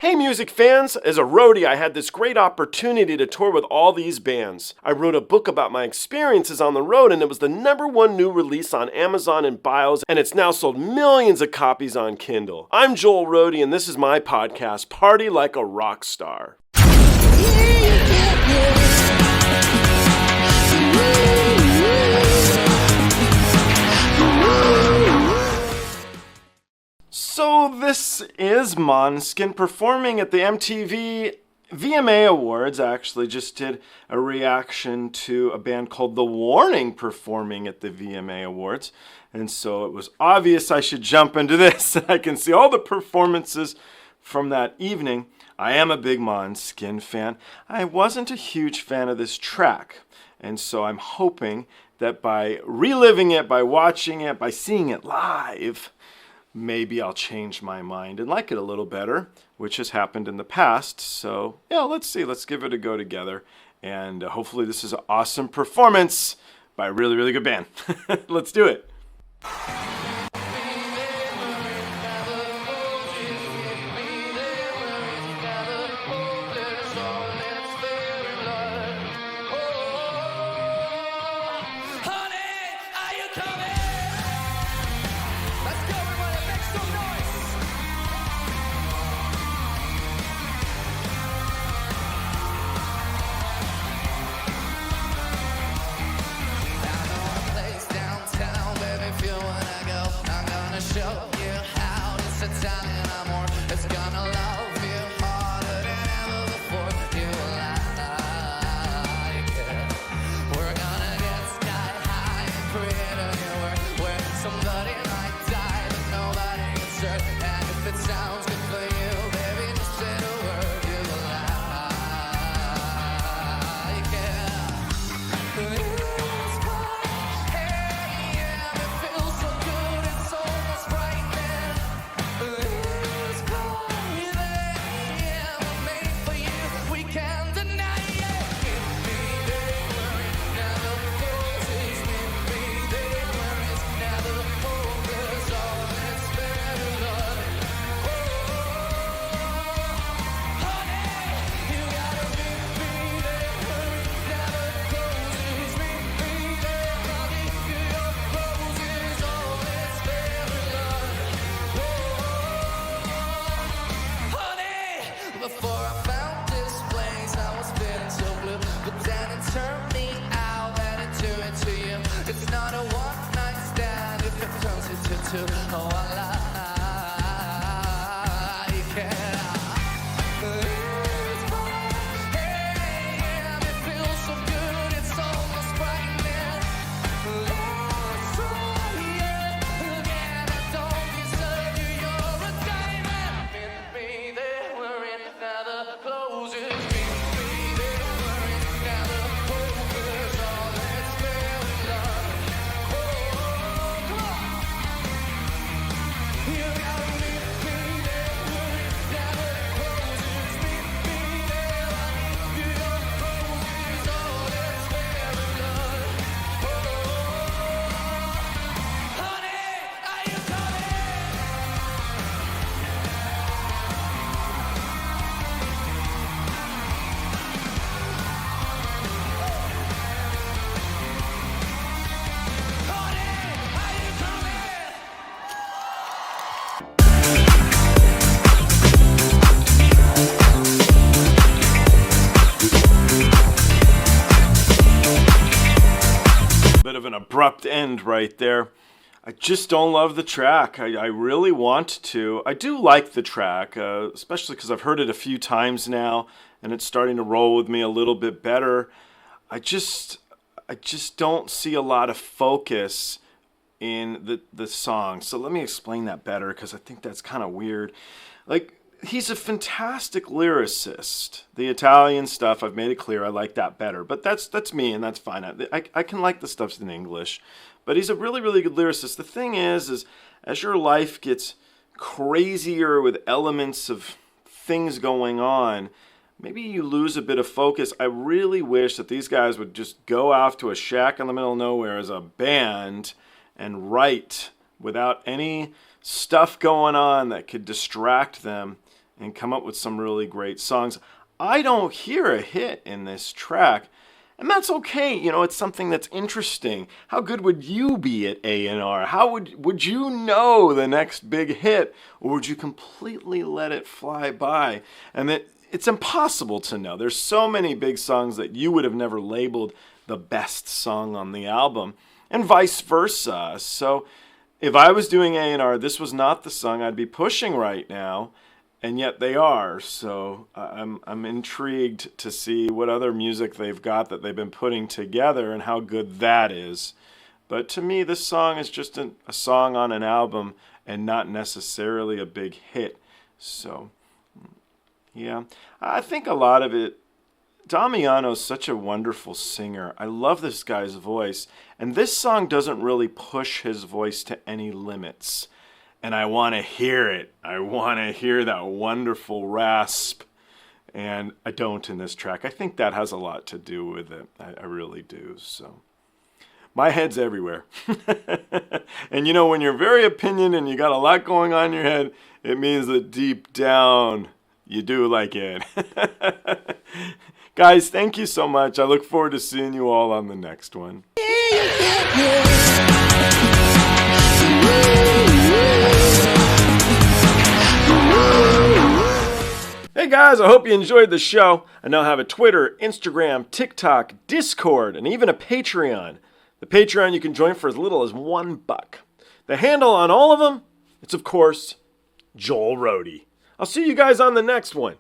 Hey music fans! As a roadie, I had this great opportunity to tour with all these bands. I wrote a book about my experiences on the road, and it was the #1 new release on Amazon and Bios, and it's now sold millions of copies on Kindle. I'm Joel Roadie, and this is my podcast, Party Like a Rock Star. So this is Måneskin performing at the MTV VMA Awards. I actually just did a reaction to a band called The Warning performing at the VMA Awards. And so it was obvious I should jump into this. I can see all the performances from that evening. I am a big Måneskin fan. I wasn't a huge fan of this track. And so I'm hoping that by reliving it, by watching it, by seeing it live, maybe I'll change my mind and like it a little better, which has happened in the past. So yeah, let's see. Let's give it a go together. And hopefully this is an awesome performance by a really, really good band. Let's do it. Bit of an abrupt end right there. I just don't love the track. I really want to. I do like the track, especially because I've heard it a few times now, and it's starting to roll with me a little bit better. I just don't see a lot of focus in the song. So let me explain that better, because I think that's kind of weird. Like, he's a fantastic lyricist. The Italian stuff, I've made it clear, I like that better. But that's me, and that's fine. I can like the stuff in English. But he's a really, really good lyricist. The thing is as your life gets crazier with elements of things going on, maybe you lose a bit of focus. I really wish that these guys would just go off to a shack in the middle of nowhere as a band and write without any stuff going on that could distract them and come up with some really great songs. I don't hear a hit in this track, and that's okay. You know, it's something that's interesting. How good would you be at A&R? How would you know the next big hit, or would you completely let it fly by? And it's impossible to know. There's so many big songs that you would have never labeled the best song on the album, and vice versa. So if I was doing A&R, this was not the song I'd be pushing right now, and yet they are. So I'm intrigued to see what other music they've got that they've been putting together and how good that is. But to me, this song is just a song on an album and not necessarily a big hit. So yeah, I think a lot of it, Damiano's such a wonderful singer. I love this guy's voice. And this song doesn't really push his voice to any limits. And I want to hear it. I want to hear that wonderful rasp. And I don't in this track. I think that has a lot to do with it. I really do. So my head's everywhere. And you know, when you're very opinionated and you got a lot going on in your head, it means that deep down you do like it. Guys, thank you so much. I look forward to seeing you all on the next one. Hey guys, I hope you enjoyed the show. I now have a Twitter, Instagram, TikTok, Discord, and even a Patreon. The Patreon you can join for as little as $1. The handle on all of them, it's of course, Joel Roadie. I'll see you guys on the next one.